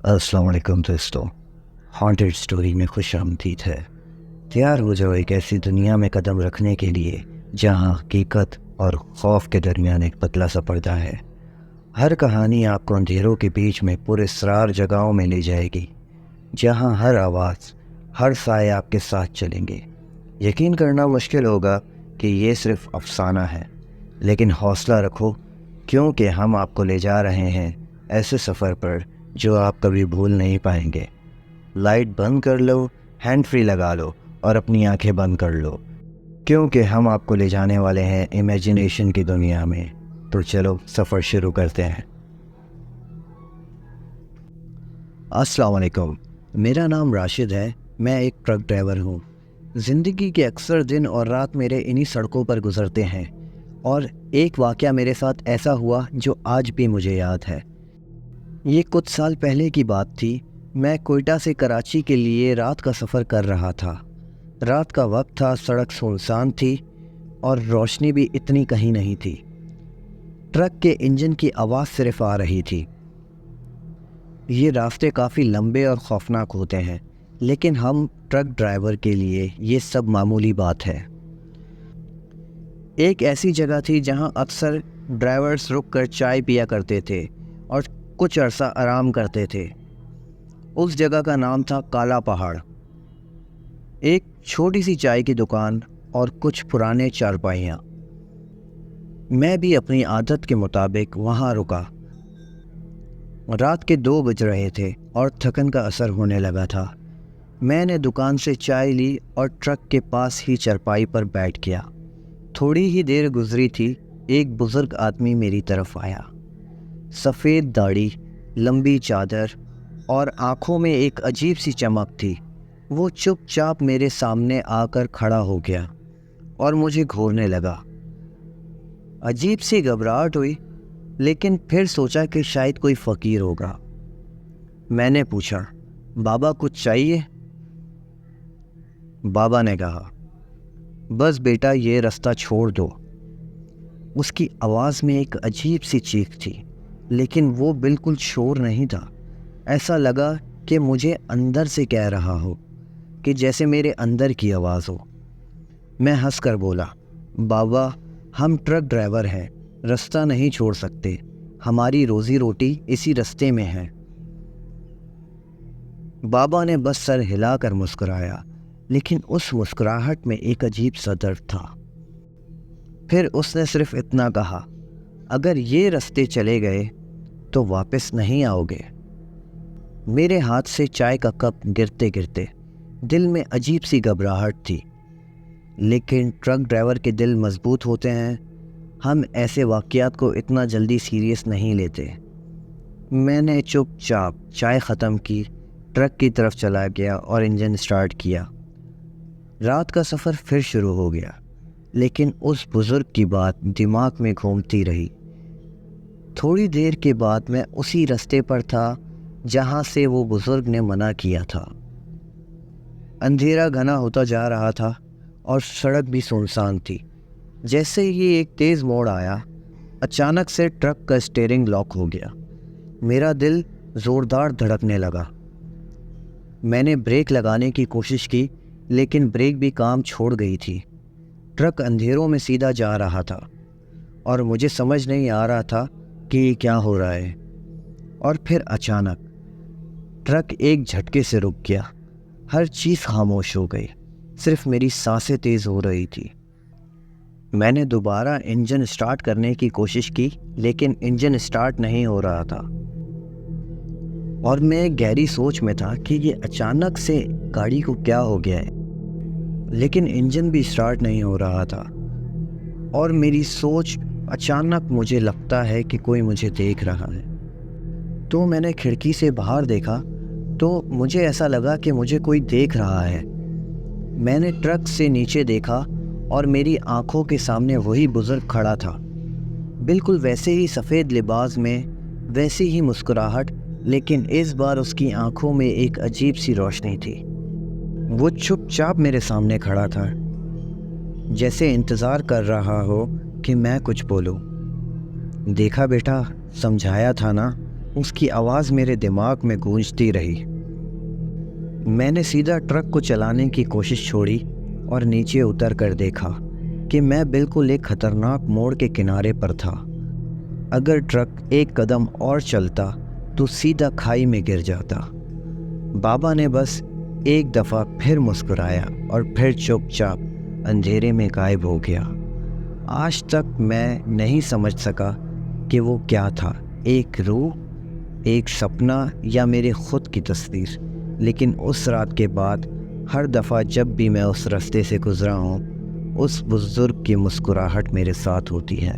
अस्सलाम वालेकुम दोस्तों। हॉन्टेड स्टोरी में खुश आमदीद है। तैयार हो जाओ एक ऐसी दुनिया में कदम रखने के लिए जहां हकीकत और खौफ के दरमियान एक पतला सा पर्दा है। हर कहानी आपको अंधेरों के बीच में पुरस्रार जगहों में ले जाएगी, जहां हर आवाज़, हर साए आपके साथ चलेंगे। यकीन करना मुश्किल होगा कि ये सिर्फ अफसाना है, लेकिन हौसला रखो, क्योंकि हम आपको ले जा रहे हैं ऐसे सफ़र पर जो आप कभी भूल नहीं पाएंगे। लाइट बंद कर लो, हैंड फ्री लगा लो और अपनी आंखें बंद कर लो, क्योंकि हम आपको ले जाने वाले हैं इमेजिनेशन की दुनिया में। तो चलो सफ़र शुरू करते हैं। अस्सलाम वालेकुम, मेरा नाम राशिद है। मैं एक ट्रक ड्राइवर हूँ। ज़िंदगी के अक्सर दिन और रात मेरे इन्हीं सड़कों पर गुजरते हैं, और एक वाक़या मेरे साथ ऐसा हुआ जो आज भी मुझे याद है। ये कुछ साल पहले की बात थी। मैं कोयटा से कराची के लिए रात का सफ़र कर रहा था। रात का वक्त था, सड़क सुनसान थी और रोशनी भी इतनी कहीं नहीं थी। ट्रक के इंजन की आवाज़ सिर्फ आ रही थी। ये रास्ते काफ़ी लंबे और खौफनाक होते हैं, लेकिन हम ट्रक ड्राइवर के लिए ये सब मामूली बात है। एक ऐसी जगह थी जहाँ अक्सर ड्राइवर्स रुक कर चाय पिया करते थे और कुछ अरसा आराम करते थे। उस जगह का नाम था काला पहाड़। एक छोटी सी चाय की दुकान और कुछ पुराने चारपाइयाँ। मैं भी अपनी आदत के मुताबिक वहाँ रुका। रात के 2 बज रहे थे और थकन का असर होने लगा था। मैंने दुकान से चाय ली और ट्रक के पास ही चारपाई पर बैठ गया। थोड़ी ही देर गुजरी थी, एक बुज़ुर्ग आदमी मेरी तरफ आया। सफ़ेद दाढ़ी, लंबी चादर और आँखों में एक अजीब सी चमक थी। वो चुपचाप मेरे सामने आकर खड़ा हो गया और मुझे घूरने लगा। अजीब सी घबराहट हुई, लेकिन फिर सोचा कि शायद कोई फ़कीर होगा। मैंने पूछा, बाबा कुछ चाहिए? बाबा ने कहा, बस बेटा ये रास्ता छोड़ दो। उसकी आवाज़ में एक अजीब सी चीख थी, लेकिन वो बिल्कुल शोर नहीं था। ऐसा लगा कि मुझे अंदर से कह रहा हो, कि जैसे मेरे अंदर की आवाज़ हो। मैं हंसकर बोला, बाबा हम ट्रक ड्राइवर हैं, रास्ता नहीं छोड़ सकते। हमारी रोज़ी रोटी इसी रास्ते में है। बाबा ने बस सर हिलाकर मुस्कुराया, लेकिन उस मुस्कुराहट में एक अजीब सा दर्द था। फिर उसने सिर्फ इतना कहा, अगर ये रास्ते चले गए तो वापस नहीं आओगे। मेरे हाथ से चाय का कप गिरते गिरते दिल में अजीब सी घबराहट थी, लेकिन ट्रक ड्राइवर के दिल मजबूत होते हैं। हम ऐसे वाक़यात को इतना जल्दी सीरियस नहीं लेते। मैंने चुपचाप चाय ख़त्म की, ट्रक की तरफ चला गया और इंजन स्टार्ट किया। रात का सफ़र फिर शुरू हो गया, लेकिन उस बुज़ुर्ग की बात दिमाग में घूमती रही। थोड़ी देर के बाद मैं उसी रास्ते पर था जहाँ से वो बुज़ुर्ग ने मना किया था। अंधेरा घना होता जा रहा था और सड़क भी सुनसान थी। जैसे ही एक तेज़ मोड़ आया, अचानक से ट्रक का स्टीयरिंग लॉक हो गया। मेरा दिल ज़ोरदार धड़कने लगा। मैंने ब्रेक लगाने की कोशिश की, लेकिन ब्रेक भी काम छोड़ गई थी। ट्रक अंधेरों में सीधा जा रहा था और मुझे समझ नहीं आ रहा था कि ये क्या हो रहा है। और फिर अचानक ट्रक एक झटके से रुक गया। हर चीज़ खामोश हो गई, सिर्फ मेरी सांसें तेज़ हो रही थी। मैंने दोबारा इंजन स्टार्ट करने की कोशिश की, लेकिन इंजन स्टार्ट नहीं हो रहा था। और मैं गहरी सोच में था कि ये अचानक से गाड़ी को क्या हो गया है, लेकिन इंजन भी स्टार्ट नहीं हो रहा था। और मेरी सोच, अचानक मुझे लगता है कि कोई मुझे देख रहा है। तो मैंने खिड़की से बाहर देखा, तो मुझे ऐसा लगा कि मुझे कोई देख रहा है। मैंने ट्रक से नीचे देखा और मेरी आंखों के सामने वही बुज़ुर्ग खड़ा था, बिल्कुल वैसे ही सफ़ेद लिबास में, वैसी ही मुस्कुराहट, लेकिन इस बार उसकी आंखों में एक अजीब सी रोशनी थी। वो चुपचाप मेरे सामने खड़ा था, जैसे इंतज़ार कर रहा हो कि मैं कुछ बोलूं। देखा बेटा, समझाया था ना, उसकी आवाज़ मेरे दिमाग में गूंजती रही। मैंने सीधा ट्रक को चलाने की कोशिश छोड़ी और नीचे उतर कर देखा कि मैं बिल्कुल एक खतरनाक मोड़ के किनारे पर था। अगर ट्रक एक कदम और चलता तो सीधा खाई में गिर जाता। बाबा ने बस एक दफ़ा फिर मुस्कुराया और फिर चुपचाप अंधेरे में गायब हो गया। आज तक मैं नहीं समझ सका कि वो क्या था, एक रूह, एक सपना या मेरे खुद की तस्वीर। लेकिन उस रात के बाद हर दफ़ा जब भी मैं उस रास्ते से गुज़रा हूँ, उस बुज़ुर्ग की मुस्कुराहट मेरे साथ होती है।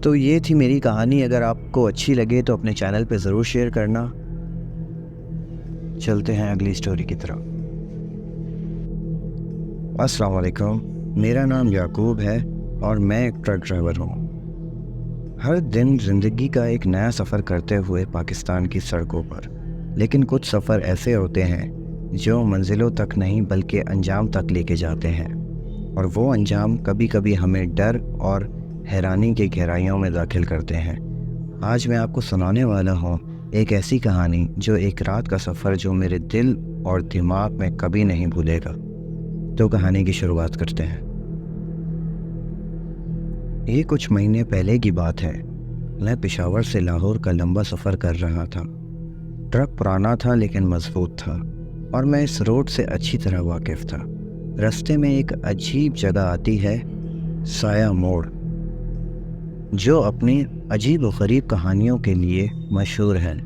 तो ये थी मेरी कहानी। अगर आपको अच्छी लगे तो अपने चैनल पे ज़रूर शेयर करना। चलते हैं अगली स्टोरी की तरफ। अस्सलाम वालेकुम, मेरा नाम याकूब है और मैं एक ट्रक ड्राइवर हूँ। हर दिन ज़िंदगी का एक नया सफ़र करते हुए पाकिस्तान की सड़कों पर, लेकिन कुछ सफ़र ऐसे होते हैं जो मंजिलों तक नहीं बल्कि अंजाम तक लेके जाते हैं, और वो अंजाम कभी कभी हमें डर और हैरानी की गहराइयों में दाखिल करते हैं। आज मैं आपको सुनाने वाला हूँ एक ऐसी कहानी जो एक रात का सफ़र जो मेरे दिल और दिमाग में कभी नहीं भूलेगा। तो कहानी की शुरुआत करते हैं। ये कुछ महीने पहले की बात है। मैं पेशावर से लाहौर का लंबा सफ़र कर रहा था। ट्रक पुराना था लेकिन मजबूत था और मैं इस रोड से अच्छी तरह वाकिफ़ था। रास्ते में एक अजीब जगह आती है, साया मोड़, जो अपनी अजीब व गरीब कहानियों के लिए मशहूर है।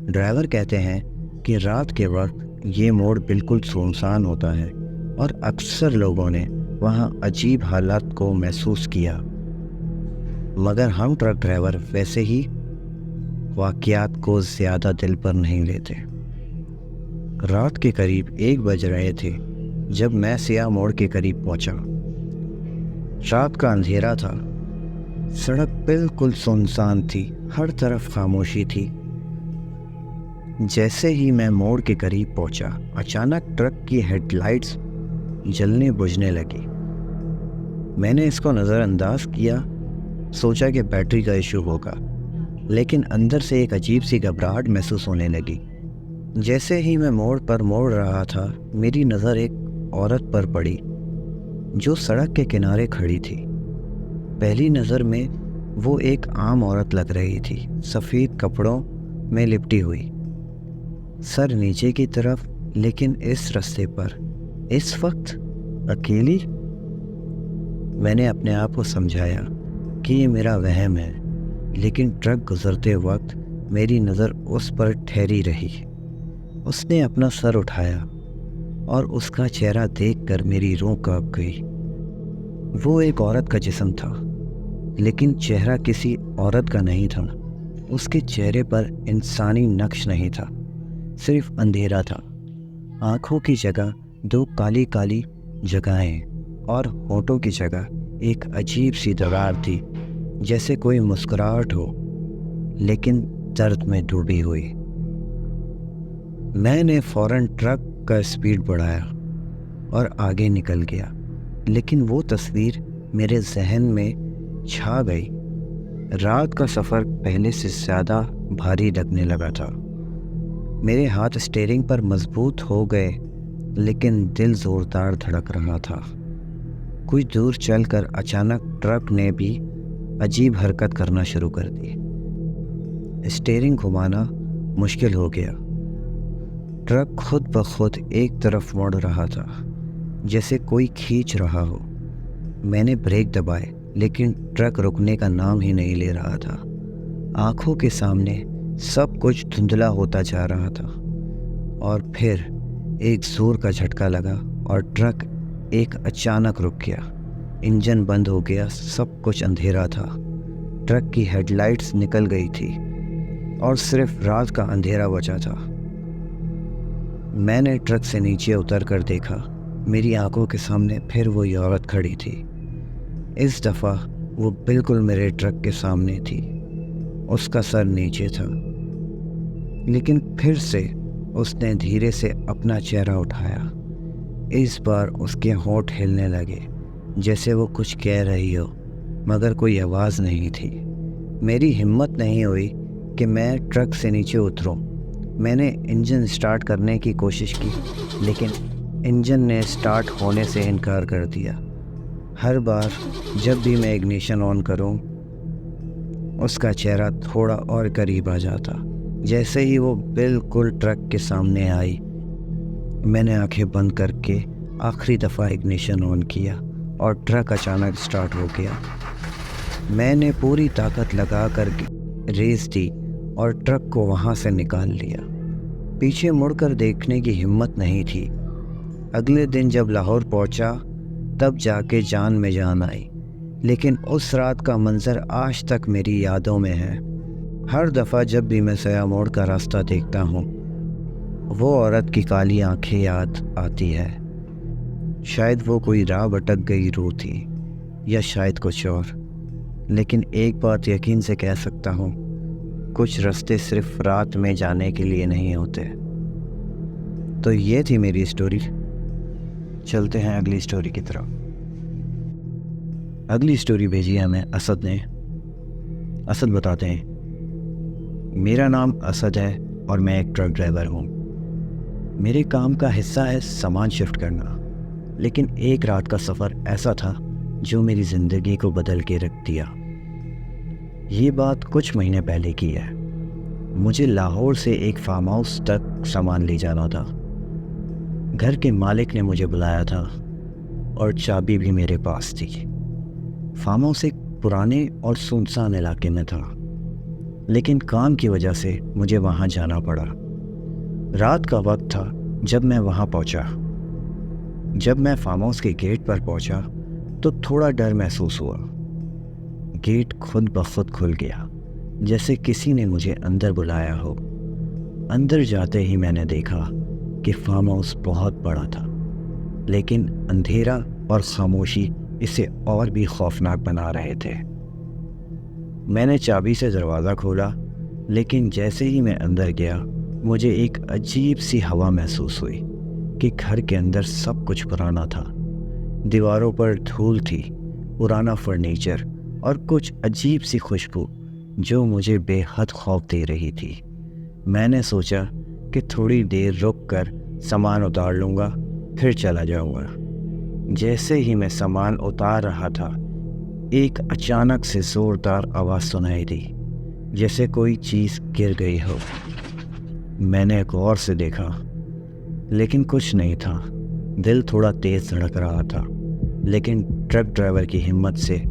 ड्राइवर कहते हैं कि रात के वक्त ये मोड़ बिल्कुल सुनसान होता है और अक्सर लोगों ने वहाँ अजीब हालात को महसूस किया। मगर हम ट्रक ड्राइवर वैसे ही वाक़यात को ज़्यादा दिल पर नहीं लेते। रात के करीब 1 बज रहे थे जब मैं सिया मोड़ के करीब पहुंचा। रात का अंधेरा था, सड़क बिल्कुल सुनसान थी, हर तरफ खामोशी थी। जैसे ही मैं मोड़ के करीब पहुंचा, अचानक ट्रक की हेडलाइट्स जलने बुझने लगी। मैंने इसको नज़रअंदाज किया, सोचा कि बैटरी का इशू होगा, लेकिन अंदर से एक अजीब सी घबराहट महसूस होने लगी। जैसे ही मैं मोड़ पर मोड़ रहा था, मेरी नज़र एक औरत पर पड़ी जो सड़क के किनारे खड़ी थी। पहली नज़र में वो एक आम औरत लग रही थी, सफ़ेद कपड़ों में लिपटी हुई, सर नीचे की तरफ। लेकिन इस रास्ते पर इस वक्त अकेली? मैंने अपने आप को समझाया कि ये मेरा वहम है, लेकिन ट्रक गुजरते वक्त मेरी नज़र उस पर ठहरी रही। उसने अपना सर उठाया और उसका चेहरा देखकर मेरी रूह कांप गई। वो एक औरत का जिस्म था, लेकिन चेहरा किसी औरत का नहीं था। उसके चेहरे पर इंसानी नक्श नहीं था, सिर्फ अंधेरा था। आँखों की जगह 2 काली काली जगहें और होठों की जगह एक अजीब सी दरार थी, जैसे कोई मुस्कुराहट हो लेकिन दर्द में डूबी हुई। मैंने फ़ौरन ट्रक का स्पीड बढ़ाया और आगे निकल गया, लेकिन वो तस्वीर मेरे जहन में छा गई। रात का सफ़र पहले से ज़्यादा भारी लगने लगा था। मेरे हाथ स्टीयरिंग पर मजबूत हो गए, लेकिन दिल ज़ोरदार धड़क रहा था। कुछ दूर चलकर अचानक ट्रक ने भी अजीब हरकत करना शुरू कर दी। स्टीयरिंग घुमाना मुश्किल हो गया। ट्रक खुद ब खुद एक तरफ मुड़ रहा था, जैसे कोई खींच रहा हो। मैंने ब्रेक दबाए, लेकिन ट्रक रुकने का नाम ही नहीं ले रहा था। आंखों के सामने सब कुछ धुंधला होता जा रहा था। और फिर एक जोर का झटका लगा और ट्रक एक अचानक रुक गया। इंजन बंद हो गया, सब कुछ अंधेरा था। ट्रक की हेडलाइट्स निकल गई थी और सिर्फ रात का अंधेरा बचा था। मैंने ट्रक से नीचे उतर कर देखा। मेरी आंखों के सामने फिर वही औरत खड़ी थी। इस दफ़ा वो बिल्कुल मेरे ट्रक के सामने थी। उसका सर नीचे था, लेकिन फिर से उसने धीरे से अपना चेहरा उठाया। इस बार उसके होंठ हिलने लगे, जैसे वो कुछ कह रही हो, मगर कोई आवाज़ नहीं थी। मेरी हिम्मत नहीं हुई कि मैं ट्रक से नीचे उतरूं। मैंने इंजन स्टार्ट करने की कोशिश की, लेकिन इंजन ने स्टार्ट होने से इनकार कर दिया। हर बार जब भी मैं इग्निशन ऑन करूं, उसका चेहरा थोड़ा और करीब आ जाता। जैसे ही वो बिल्कुल ट्रक के सामने आई, मैंने आंखें बंद करके आखिरी दफ़ा इग्निशन ऑन किया और ट्रक अचानक स्टार्ट हो गया। मैंने पूरी ताकत लगा कर रेस दी और ट्रक को वहाँ से निकाल लिया। पीछे मुड़कर देखने की हिम्मत नहीं थी। अगले दिन जब लाहौर पहुँचा, तब जाके जान में जान आई, लेकिन उस रात का मंज़र आज तक मेरी यादों में है। हर दफ़ा जब भी मैं सया मोड़ का रास्ता देखता हूँ, वो औरत की काली आंखें याद आती है। शायद वो कोई राह भटक गई रूह थी, या शायद कुछ और। लेकिन एक बात यकीन से कह सकता हूँ, कुछ रास्ते सिर्फ रात में जाने के लिए नहीं होते। तो ये थी मेरी स्टोरी। चलते हैं अगली स्टोरी की तरफ। अगली स्टोरी भेजी है हमें असद ने। असद बताते हैं, मेरा नाम असद है और मैं एक ट्रक ड्राइवर हूँ। मेरे काम का हिस्सा है सामान शिफ्ट करना, लेकिन एक रात का सफ़र ऐसा था जो मेरी ज़िंदगी को बदल के रख दिया। ये बात कुछ महीने पहले की है। मुझे लाहौर से एक फार्म हाउस तक सामान ले जाना था। घर के मालिक ने मुझे बुलाया था और चाबी भी मेरे पास थी। फार्म हाउस एक पुराने और सुनसान इलाके में था, लेकिन काम की वजह से मुझे वहाँ जाना पड़ा। रात का वक्त था जब मैं वहाँ पहुँचा। जब मैं फार्म हाउस के गेट पर पहुँचा तो थोड़ा डर महसूस हुआ। गेट खुद ब खुद खुल गया, जैसे किसी ने मुझे अंदर बुलाया हो। अंदर जाते ही मैंने देखा कि फार्म हाउस बहुत बड़ा था, लेकिन अंधेरा और खामोशी इसे और भी खौफनाक बना रहे थे। मैंने चाबी से दरवाज़ा खोला, लेकिन जैसे ही मैं अंदर गया, मुझे एक अजीब सी हवा महसूस हुई कि घर के अंदर सब कुछ पुराना था। दीवारों पर धूल थी, पुराना फर्नीचर और कुछ अजीब सी खुशबू जो मुझे बेहद खौफ दे रही थी। मैंने सोचा कि थोड़ी देर रुक कर सामान उतार लूँगा, फिर चला जाऊँगा। जैसे ही मैं सामान उतार रहा था, एक अचानक से ज़ोरदार आवाज़ सुनाई दी, जैसे कोई चीज़ गिर गई हो। मैंने गौर से देखा, लेकिन कुछ नहीं था। दिल थोड़ा तेज़ धड़क रहा था, लेकिन ट्रक ड्राइवर की हिम्मत से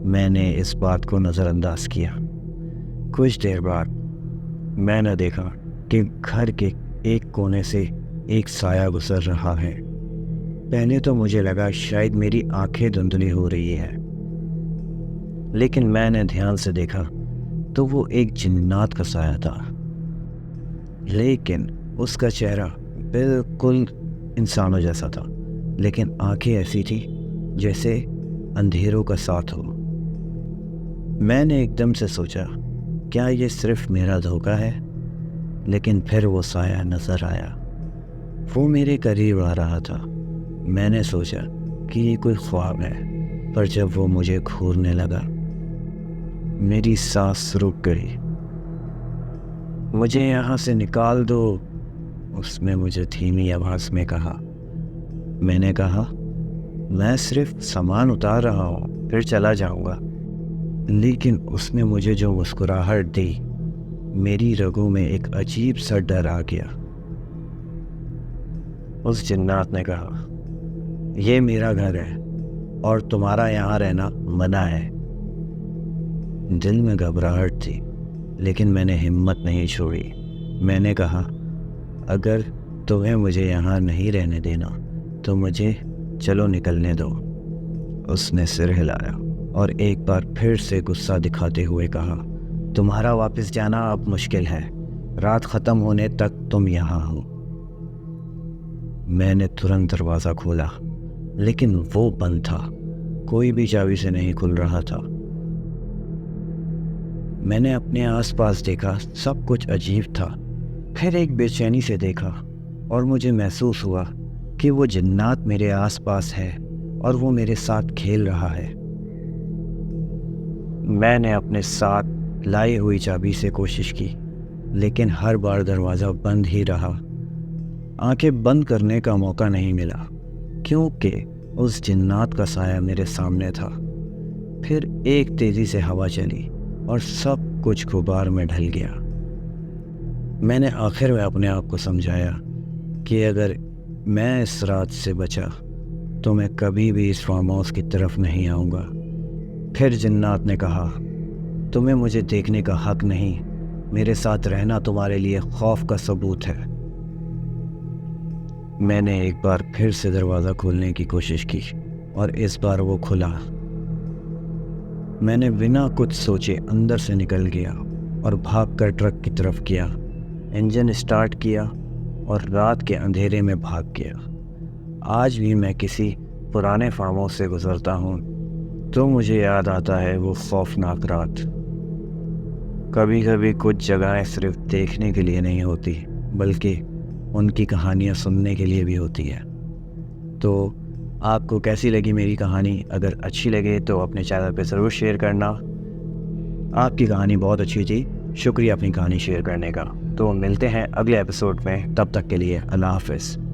मैंने इस बात को नज़रअंदाज किया। कुछ देर बाद मैंने देखा कि घर के एक कोने से एक साया गुजर रहा है। पहले तो मुझे लगा शायद मेरी आंखें धुंधली हो रही है, लेकिन मैंने ध्यान से देखा तो वो एक जिन्नात का साया था। लेकिन उसका चेहरा बिल्कुल इंसानों जैसा था, लेकिन आंखें ऐसी थी जैसे अंधेरों का साथ हो। मैंने एकदम से सोचा, क्या ये सिर्फ मेरा धोखा है? लेकिन फिर वो साया नज़र आया। वो मेरे करीब आ रहा था। मैंने सोचा कि ये कोई ख्वाब है, पर जब वो मुझे घूरने लगा, मेरी सांस रुक गई। मुझे यहाँ से निकाल दो, उसने मुझे धीमी आवाज़ में कहा। मैंने कहा, मैं सिर्फ सामान उतार रहा हूँ, फिर चला जाऊँगा। लेकिन उसने मुझे जो मुस्कुराहट दी, मेरी रगों में एक अजीब सा डर आ गया। उस जिन्नात ने कहा, ये मेरा घर है और तुम्हारा यहाँ रहना मना है। दिल में घबराहट थी, लेकिन मैंने हिम्मत नहीं छोड़ी। मैंने कहा, अगर तुम्हें मुझे यहाँ नहीं रहने देना तो मुझे चलो निकलने दो। उसने सिर हिलाया और एक बार फिर से गुस्सा दिखाते हुए कहा, तुम्हारा वापस जाना अब मुश्किल है। रात ख़त्म होने तक तुम यहाँ हो। मैंने तुरंत दरवाज़ा खोला, लेकिन वो बंद था। कोई भी चाबी से नहीं खुल रहा था। मैंने अपने आसपास देखा, सब कुछ अजीब था। फिर एक बेचैनी से देखा और मुझे महसूस हुआ कि वो जिन्नात मेरे आसपास है और वो मेरे साथ खेल रहा है। मैंने अपने साथ लाई हुई चाबी से कोशिश की, लेकिन हर बार दरवाज़ा बंद ही रहा। आंखें बंद करने का मौका नहीं मिला क्योंकि उस जिन्नात का साया मेरे सामने था। फिर एक तेज़ी से हवा चली और सब कुछ गुबार में ढल गया। मैंने आखिर में अपने आप को समझाया कि अगर मैं इस रात से बचा तो मैं कभी भी इस फार्म हाउस की तरफ नहीं आऊँगा। फिर जिन्नात ने कहा, तुम्हें मुझे देखने का हक नहीं, मेरे साथ रहना तुम्हारे लिए खौफ का सबूत है। मैंने एक बार फिर से दरवाज़ा खोलने की कोशिश की और इस बार वो खुला। मैंने बिना कुछ सोचे अंदर से निकल गया और भागकर ट्रक की तरफ किया। इंजन स्टार्ट किया और रात के अंधेरे में भाग गया। आज भी मैं किसी पुराने फार्म हाउस से गुजरता हूँ तो मुझे याद आता है वो खौफनाक रात। कभी कभी कुछ जगहें सिर्फ देखने के लिए नहीं होती बल्कि उनकी कहानियाँ सुनने के लिए भी होती है। तो आपको कैसी लगी मेरी कहानी? अगर अच्छी लगे तो अपने चैनल पे ज़रूर शेयर करना। आपकी कहानी बहुत अच्छी थी, शुक्रिया अपनी कहानी शेयर करने का। तो मिलते हैं अगले एपिसोड में, तब तक के लिए अल्लाह हाफ़िज़।